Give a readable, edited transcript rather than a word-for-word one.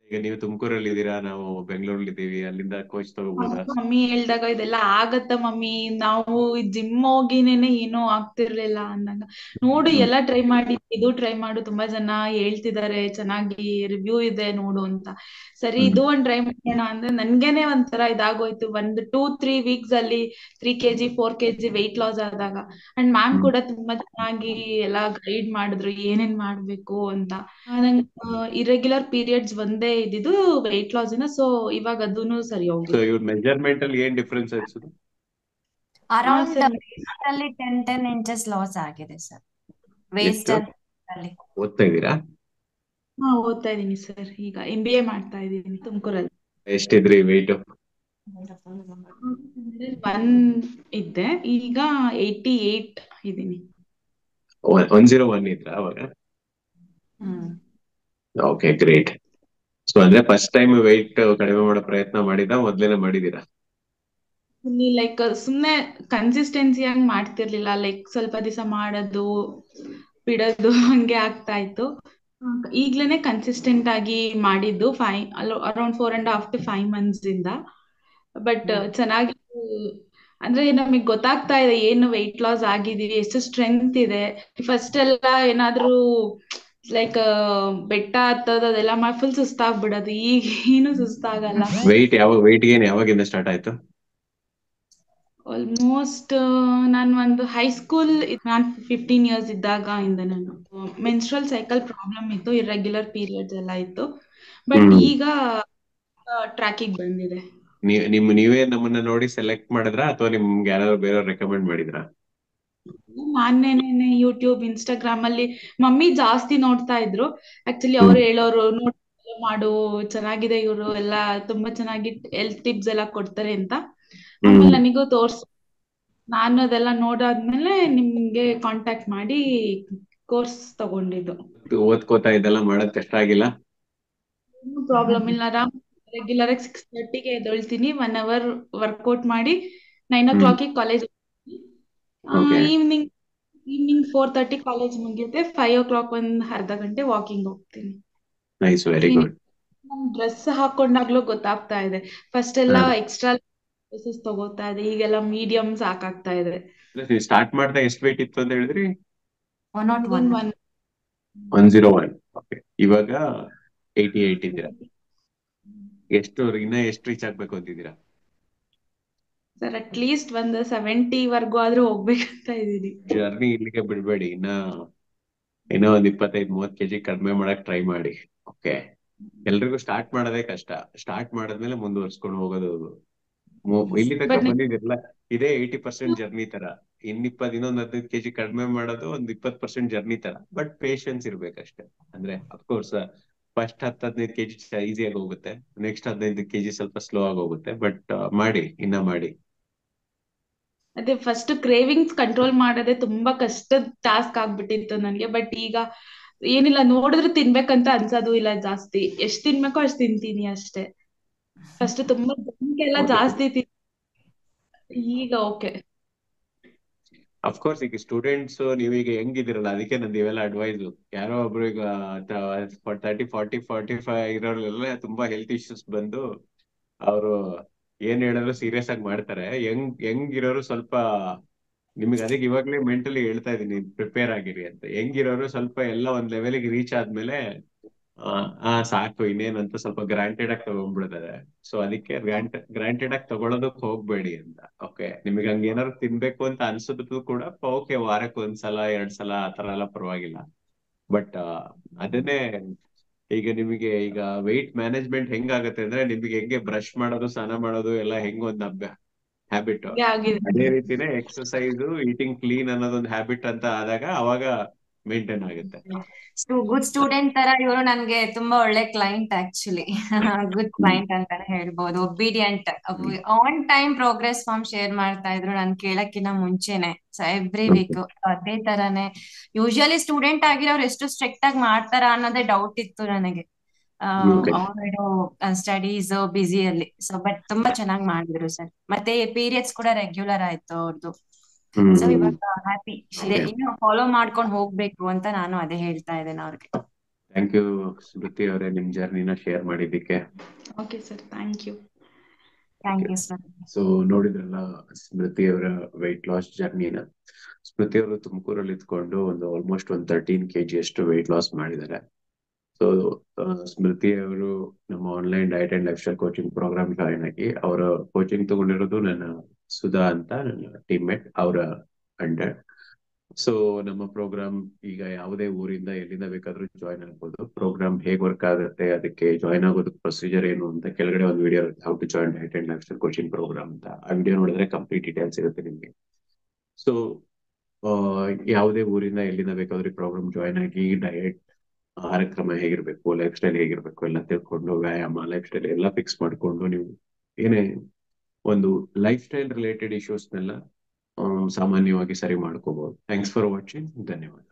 ಈಗ ನೀವು ತುಮಕೂರಲ್ಲಿ ಇದ್ದೀರಾ, ನಾವು ಬೆಂಗಳೂರಲ್ಲಿ ಇದ್ದೀವಿ, ಅಲ್ಲಿಂದ ಕೋಚ್ ತಗೋಬಹುದಾ? ಮಮ್ಮಿ ಹೇಳ್ದಾಗ ಇದೆಲ್ಲ ಆಗತ್ತ ಮಮ್ಮಿ, ನಾವು ಜಿಮ್ ಹೋಗಿನೇನೆ ಏನೂ ಆಗ್ತಿರ್ಲಿಲ್ಲ ಅಂದಾಗ, ನೋಡು ಹ್ಮ್ ಎಲ್ಲ ಟ್ರೈ ಮಾಡಿ, ಇದು ಟ್ರೈ ಮಾಡು, ತುಂಬಾ ಜನ ಹೇಳ್ತಿದ್ದಾರೆ ಚೆನ್ನಾಗಿ ರಿವ್ಯೂ ಇದೆ ನೋಡು ಅಂತ. ಸರಿ ಹ್ಮ್ ಇದು ಒಂದ್ ಟ್ರೈ ಮಾಡೋಣ ಅಂದ್ರೆ ನನ್ಗೇನೆ ಒಂಥರ ಇದಾಗೋಯ್ತು. ಒಂದು 2-3 ವೀಕ್ಸ್ ಅಲ್ಲಿ 3 kg 4 kg ವೆಯ್ಟ್ ಲಾಸ್ ಆದಾಗ. ಅಂಡ್ ಮ್ಯಾಮ್ ಹ್ಮ್ ಕೂಡ ತುಂಬಾ ಚೆನ್ನಾಗಿ ಎಲ್ಲ ಗೈಡ್ ಮಾಡಿದ್ರು ಏನೇನ್ ಮಾಡ್ಬೇಕು ಅಂತ. ನಂಗೆ ಇರೆಗ್ಯುಲರ್ ಪೀರಿಯಡ್ಸ್ ಒಂದೇ ಇದ್ದಿದ್ದು ವೆಯ್ಟ್ ಲಾಸ್ ಇಂದ, ಸೊ ಇವಾಗ ಅದೂನು ಸರಿ ಸೊ ಹೋಗಿದೆ. ಇವ್ರ ಮೆಜರ್ಮೆಂಟ್ ಅಲ್ಲಿ ಏನ್ ಡಿಫ್ರೆನ್ಸ್ ಅನ್ಸುದು? ಹಾ ಅರೌಂಡ್ ಸರ್. ಅಲ್ಲಿ 10 ಇಂಚಸ್ ಲಾಸ್ ಆಗಿದೆ ಸರ್, ವೇಸ್ಟ್ ಎಷ್ಟು ಅಲ್ಲಿ. ಓದ್ತಾ ಇದ್ದೀರಾ? ಹಾ ಓದ್ತಾ ಇದ್ದೀನಿ ಸರ್, ಈಗ MBA ಮಾಡ್ತಾ ಇದ್ದೀನಿ ತುಮಕೂರಲ್ಲಿ. ಎಷ್ಟಿದ್ರಿ ವೆಯ್ಟ್? 1 ಇದ್ದೆ, ಈಗ 88 ಇದ್ದೀನಿ. 101 ಇದ್ರ ಅವಾಗ? ಹ್ಮ್ ಓಕೆ, ಗ್ರೇಟ್. ಸೊ ಅಂದ್ರೆ ಫಸ್ಟ್ ಟೈಮ್ ವೆಯ್ಟ್ ಕಡಿಮೆ ಮಾಡೋ ಪ್ರಯತ್ನ ಮೊದ್ಲೇನೆ ಮಾಡಿದೀರಾ? ಇಲ್ಲಿ ಲೈಕ್ ಸುಮ್ನೆ ಕನ್ಸಿಸ್ಟೆನ್ಸಿಯಾಗಿ ಮಾಡ್ತಿರ್ಲಿಲ್ಲ, ಲೈಕ್ ಸ್ವಲ್ಪ ದಿವಸ ಮಾಡೋದು ಬಿಡೋದು ಹಂಗೆ ಆಗ್ತಾ ಇತ್ತು. ಈಗ್ಲೇನೆ ಕನ್ಸಿಸ್ಟೆಂಟ್ ಆಗಿ ಮಾಡಿದ್ದು ಅರೌಂಡ್ 4.5 to 5 months ಇಂದ. ಬಟ್ ಹ್ಮ್ ಚೆನ್ನಾಗಿ, ಅಂದ್ರೆ ನಮಗ್ ಗೊತ್ತಾಗ್ತಾ ಇದೆ ಏನು ವೆಯ್ಟ್ ಲಾಸ್ ಆಗಿದೀವಿ, ಎಷ್ಟು ಸ್ಟ್ರೆಂತ್ ಇದೆ. ಫಸ್ಟ್ ಎಲ್ಲ ಏನಾದ್ರೂ ಲೈಕ್ ಬೆಟ್ಟ ಹತ್ತೋದು ಅದೆಲ್ಲ ಮಾಡಿ ಫುಲ್ ಸುಸ್ತಾಗ್ಬಿಡೋದು, ಈಗ ಏನು ಸುಸ್ತಾಗಲ್ಲ. ವೆಯ್ಟ್ ಗೇನ್ ಯಾವಾಗಿಂದ ಸ್ಟಾರ್ಟ್ ಆಯ್ತು? ಆಲ್ಮೋಸ್ಟ್ ನಾನು ಒಂದು ಹೈಸ್ಕೂಲ್, ನಾನು 15 years ಇದ್ದಾಗ ಇಂದ ನಾನು ಮೆನ್ಸ್ಟ್ರಲ್ ಸೈಕಲ್ ಪ್ರಾಬ್ಲಮ್ ಇತ್ತು, ಇರ್ರೆಗ್ಯುಲರ್ ಪೀರಿಯಡ್ಸ್ ಎಲ್ಲ ಇತ್ತು. ಬಟ್ ಹ್ಮ್ ಈಗ ಟ್ರ್ಯಾಕಿಗೆ ಬಂದಿದೆ. ನೀವೇ ನಮ್ಮನ್ನ ನೋಡಿ ಸೆಲೆಕ್ಟ್ ಮಾಡಿದ್ರಾ ಅಥವಾ ನಿಮ್ಗೆ ಯಾರಾದ್ರು ಬೇರೆಯವ್ರು ರೆಕಮೆಂಡ್ ಮಾಡಿದ್ರಾ? ನಾನೇನೆ ಯೂಟ್ಯೂಬ್ ಇನ್ಸ್ಟಾಗ್ರಾಮ್ ಅಲ್ಲಿ ಮಮ್ಮಿ ಜಾಸ್ತಿ ನೋಡ್ತಾ ಇದ್ರು. ಆಕ್ಚುಲಿ ಹ್ಮ್ ಅವ್ರು ಹೇಳೋರು ನೋಡ್ follow ಮಾಡು, ಚೆನ್ನಾಗಿದೆ, ಇವರು ಎಲ್ಲ ತುಂಬಾ ಚೆನ್ನಾಗಿ ಹೆಲ್ತ್ ಟಿಪ್ಸ್ ಎಲ್ಲ ಕೊಡ್ತಾರೆ ಅಂತ. ಆಮೇಲೆ ಹ್ಮ್ ನನಗೂ ತೋರ್ಸ್, ನಾನು ಅದೆಲ್ಲ ನೋಡಾದ್ಮೇಲೆ ನಿಮ್ಗೆ ಕಾಂಟ್ಯಾಕ್ಟ್ ಮಾಡಿ ಕೋರ್ಸ್ ತಗೊಂಡಿದ್ದು. ಓದ್ಕೋತಾ ಇದೆಲ್ಲ ಮಾಡೋದ್ ಕಷ್ಟ ಆಗಿಲ್ಲ? ಏನು ಪ್ರಾಬ್ಲಮ್ ಇಲ್ಲ, ಆರಾಮ್ ರೆಗ್ಯುಲರ್ ಆಗಿ 6:30ಗೆ ಎದ್ದೇಳ್ತೀನಿ, 1 hour ವರ್ಕೌಟ್ ಮಾಡಿ 9 ಹ್ಮ್ o'clock college. Okay, evening evening 4:30 college ಮುಗಿಯುತ್ತೆ, 5 o'clock ಒಂದ್ ಅರ್ಧ ಗಂಟೆ ವಾಕಿಂಗ್ ಹೋಗ್ತೀನಿ. Nice, very good. ಡ್ರೆಸ್ ಹಾಕೊಂಡಾಗ್ಲೂ ಗೊತ್ತಾಗ್ತಾ ಇದೆ. ಫಸ್ಟ್ ಎಲ್ಲ ಎಕ್ಸ್ಟ್ರಾ ಡ್ರೆಸ್ಸಸ್ ತಗೋತಾ ಇದೆ, ಈಗೆಲ್ಲ ಮೀಡಿಯಂ ಸಾಕಾಗ್ತಾ ಇದೆ. ನೀವು ಸ್ಟಾರ್ಟ್ ಮಾಡ್ದಾಗ ಎಷ್ಟು ವೆಯ್ಟ್ ಇತ್ತು ಅಂತ ಹೇಳಿದ್ರಿ? 101. 101. 101. ಓಕೆ, ಇವಾಗ 88 ಇದ್ದೀರಾ. ಎಷ್ಟು ರೀಚ್ ಆಗ್ಬೇಕು ಅಂತಿದ್ದೀರಾ? ಸರ್ ಅಟ್ಲೀಸ್ಟ್ ಒಂದು 70 ವರ್ಗೂ ಆದ್ರೂ ಹೋಗ್ಬೇಕಂತ ಇದೀನಿ. ಜರ್ನಿ ಇಲ್ಲಿಗೆ ಬಿಡ್ಬೇಡಿ, ಇನ್ನೂ ಒಂದ್ 25-30 kg ಕಡಿಮೆ ಮಾಡಕ್ ಟ್ರೈ ಮಾಡಿ. ಓಕೆ, ಎಲ್ರಿಗೂ ಸ್ಟಾರ್ಟ್ ಮಾಡೋದೇ ಕಷ್ಟ, ಸ್ಟಾರ್ಟ್ ಮಾಡದ್ಮೇಲೆ ಮುಂದುವರ್ಸ್ಕೊಂಡು ಹೋಗೋದು. ಇಲ್ಲಿ ತನಕ ಬಟ್ ಬಂದಿದಿರಲ್ಲ, ಇದೇ 80% ಜರ್ನಿ ತರ. ಇನ್ನೊಂದ್ 15 kg ಕಡಿಮೆ ಮಾಡೋದು ಒಂದ್ 20% ಜರ್ನಿ ತರ. ಬಟ್ ಪೇಶನ್ಸ್ ಇರ್ಬೇಕಷ್ಟೇ. ಅಂದ್ರೆ ಅಫ್ಕೋರ್ಸ್ ಫಸ್ಟ್ 10-15 kg ಈಸಿಯಾಗಿ ಹೋಗುತ್ತೆ, ನೆಕ್ಸ್ಟ್ 15 kg ಸ್ವಲ್ಪ ಸ್ಲೋ ಆಗಿ ಹೋಗುತ್ತೆ. ಬಟ್ ಇನ್ನ ಮಾಡಿ. ಅದೇ ಫಸ್ಟ್ ಕ್ರೇವಿಂಗ್ಸ್ ಕಂಟ್ರೋಲ್ ಮಾಡೋದೇ ತುಂಬಾ ಕಷ್ಟದ ಟಾಸ್ಕ್ ಆಗ್ಬಿಟ್ಟಿತ್ತು ನನಗೆ. ಬಟ್ ಈಗ ಏನಿಲ್ಲ, ನೋಡಿದ್ರೆ ತಿನ್ಬೇಕಂತ ಅನ್ಸೋದು ಇಲ್ಲ ಜಾಸ್ತಿ, ಎಷ್ಟ್ ತಿನ್ಬೇಕೋ ಅಷ್ಟ್ ತಿಂತೀನಿ ಅಷ್ಟೇ. ಫಸ್ಟ್ ತುಂಬಾ ಜನಕ್ಕೆಲ್ಲ ಓಕೆ, ಜಾಸ್ತಿ ಈಗ ಓಕೆ. ಅಫ್ಕೋರ್ಸ್ ಈಗ ಸ್ಟೂಡೆಂಟ್ಸ್ ನೀವೀಗ ಹೆಂಗಿದಿರಲ್ಲ, ಅದಕ್ಕೆ ನಂದು ಇವೆಲ್ಲ ಅಡ್ವೈಸ್. ಯಾರೋ ಒಬ್ರು ಈಗ 30, 40, 45 ಇರೋರೆಲ್ಲ ತುಂಬಾ ಹೆಲ್ತ್ ಇಶ್ಯೂಸ್ ಬಂದು ಅವರು ಏನ್ ಹೇಳಿದ್ರು ಸೀರಿಯಸ್ ಆಗಿ ಮಾಡ್ತಾರೆ. ಹೆಂಗಿರೋರು ಸ್ವಲ್ಪ, ನಿಮ್ಗೆ ಅದಕ್ಕೆ ಇವಾಗ್ಲೇ ಮೆಂಟಲಿ ಹೇಳ್ತಾ ಇದೀನಿ, ಪ್ರಿಪೇರ್ ಆಗಿರಿ ಅಂತ. ಹೆಂಗಿರೋರು ಸ್ವಲ್ಪ ಎಲ್ಲ ಒಂದ್ ಲೆವೆಲ್ಗೆ ರೀಚ್ ಆದ್ಮೇಲೆ ಸಾಕು ಇನ್ನೇನಂತ ಸ್ವಲ್ಪ ಗ್ರಾಂಟೆಡ್ ಆಗಿ ತಗೊಂಡ್ಬಿಡ್ತಾರೆ. ಸೊ ಅದಕ್ಕೆ ಗ್ರಾಂಟೆಡ್ ಆಗಿ ತಗೊಳೋದಕ್ ಹೋಗ್ಬೇಡಿ ಅಂತ. ಓಕೆ, ನಿಮಗೆ ಹಂಗ ಏನಾದ್ರು ತಿನ್ಬೇಕು ಅಂತ ಅನ್ಸುದ್ರು ಕೂಡ ಓಕೆ, ವಾರಕ್ಕೆ ಒಂದ್ಸಲ 2 ಸಲ ಆತರ ಎಲ್ಲ ಪರವಾಗಿಲ್ಲ. ಬಟ್ ಅದನ್ನೇ, ಈಗ ನಿಮಗೆ ಈಗ ವೆಯ್ಟ್ ಮ್ಯಾನೇಜ್ಮೆಂಟ್ ಹೆಂಗಾಗತ್ತೆ ಅಂದ್ರೆ, ನಿಮಗೆ ಹೆಂಗೆ ಬ್ರಷ್ ಮಾಡೋದು, ಸ್ನಾನ ಮಾಡೋದು ಎಲ್ಲ ಹೆಂಗ್ ಒಂದ್ ಹ್ಯಾಬಿಟ್, ಹಂಗೆ ಆಗಿದೆ. ಅದೇ ರೀತಿನೇ ಎಕ್ಸರ್ಸೈಸ್, ಈಟಿಂಗ್ ಕ್ಲೀನ್ ಅನ್ನೋದೊಂದು ಹ್ಯಾಬಿಟ್ ಅಂತ ಆದಾಗ ಅವಾಗ ಮೇಂಟೈನ್ ಆಗುತ್ತೆ. ಗುಡ್ ಸ್ಟೂಡೆಂಟ್ ತರ ಇವರು ನನ್ಗೆ ತುಂಬಾ ಒಳ್ಳೆ client actually. Good hmm client ಅಂತಾನೆ ಹೇಳ್ಬೋದು. Obedient, hmm on time progress form share ಮಾಡ್ತಾ ಇದ್ರು ನನ್ ಕೇಳಕ್ಕಿಂತ ಮುಂಚೆನೆ. ಸೊ ಎವ್ರಿ ವೀಕ್ ಅದೇ ತರಾನೇ. ಯೂಶಲಿ ಸ್ಟೂಡೆಂಟ್ ಆಗಿರೋರು ಎಷ್ಟು ಸ್ಟ್ರಿಕ್ಟ್ ಆಗಿ ಮಾಡ್ತಾರ ಅನ್ನೋದೇ ಡೌಟ್ ಇತ್ತು ನನಗೆ. ಓಕೆ. ಅವರು ಸ್ಟಡೀಸ್ ಬ್ಯುಸಿಯಲ್ಲಿ. ಸೊ ಬಟ್ ತುಂಬಾ ಚೆನ್ನಾಗಿ ಮಾಡಿದ್ರು ಸರ್. ಮತ್ತೆ ಪೀರಿಯಡ್ಸ್ ಕೂಡ ರೆಗ್ಯುಲರ್ ಆಯ್ತು ಅವ್ರದ್ದು. ಸೊ ಹ್ಮ್ ಇವಾಗ ಹ್ಯಾಪಿ ಇದೆ, ಓಕೆ, ಇನ್ನು ಫಾಲೋ ಮಾಡ್ಕೊಂಡು ಹೋಗ್ಬೇಕು ಅಂತ ನಾನು ಅದೇ ಹೇಳ್ತಾ ಇದ್ದೇನೆ ಅವ್ರಿಗೆ. ಥ್ಯಾಂಕ್ ಯು ಸ್ಮೃತಿ ಅವರೇ, ನಿಮ್ ಜರ್ನಿನ ಶೇರ್ ಮಾಡಿದ್ದಕ್ಕೆ. Okay sir, thank you. Thank you sir. So ನೋಡಿದ್ರಲ್ಲ ಸ್ಮೃತಿ ಅವರ ವೆಯ್ಟ್ ಲಾಸ್ ಜರ್ನಿನ. ಸ್ಮೃತಿ ಅವರು ತುಮಕೂರಲ್ಲಿ ಇದ್ಕೊಂಡು ಆಲ್ಮೋಸ್ಟ್ 13 kg ಅಷ್ಟು ವೆಯ್ಟ್ ಲಾಸ್ ಮಾಡಿದ್ದಾರೆ. ಸೊ ಸ್ಮೃತಿ ಅವರು ನಮ್ಮ online diet and lifestyle coaching program join ಆಗಿ ಅವರ ಕೋಚಿಂಗ್ ತಗೊಂಡಿರೋದು ನನ್ನ ಸುಧಾ ಅಂತ ನನ್ನ ಟೀಮ್ಮೇಟ್, ಅವರ ಅಂಡರ್. ಸೊ ನಮ್ಮ ಪ್ರೋಗ್ರಾಮ್ ಈಗ ಯಾವುದೇ ಊರಿಂದ ಎಲ್ಲಿಂದ ಬೇಕಾದ್ರೂ ಜಾಯಿನ್ ಆಗ್ಬೋದು. ಪ್ರೋಗ್ರಾಮ್ ಹೇಗ್ ವರ್ಕ್ ಆಗುತ್ತೆ, ಅದಕ್ಕೆ ಜಾಯಿನ್ ಆಗೋದಕ್ಕೆ ಪ್ರೊಸೀಜರ್ ಏನು ಅಂತ ಕೆಳಗಡೆ ಒಂದು ವಿಡಿಯೋ ಇರುತ್ತೆ, how to join diet and lifestyle coaching program ಅಂತ. ಆ ವಿಡಿಯೋ ನೋಡಿದ್ರೆ ಕಂಪ್ಲೀಟ್ ಡೀಟೇಲ್ಸ್ ಇರುತ್ತೆ ನಿಮ್ಗೆ. ಸೊ ಯಾವುದೇ ಊರಿಂದ ಎಲ್ಲಿಂದ ಬೇಕಾದ್ರೂ ಪ್ರೋಗ್ರಾಮ್ ಜಾಯಿನ್ ಆಗಿ ಡಯಟ್, ಆಹಾರ ಕ್ರಮ ಹೇಗಿರ್ಬೇಕು, ಲೈಫ್ ಸ್ಟೈಲ್ ಹೇಗಿರ್ಬೇಕು ಎಲ್ಲ ತಿಳ್ಕೊಂಡು, ವ್ಯಾಯಾಮ, ಲೈಫ್ ಸ್ಟೈಲ್ ಎಲ್ಲ ಫಿಕ್ಸ್ ಮಾಡ್ಕೊಂಡು ನೀವು ಏನೇ ಒಂದು ಲೈಫ್ ಸ್ಟೈಲ್ ರಿಲೇಟೆಡ್ ಇಶ್ಯೂಸ್ನೆಲ್ಲ ಸಾಮಾನ್ಯವಾಗಿ ಸರಿ ಮಾಡ್ಕೋಬಹುದು. Thanks for watching. ಧನ್ಯವಾದ.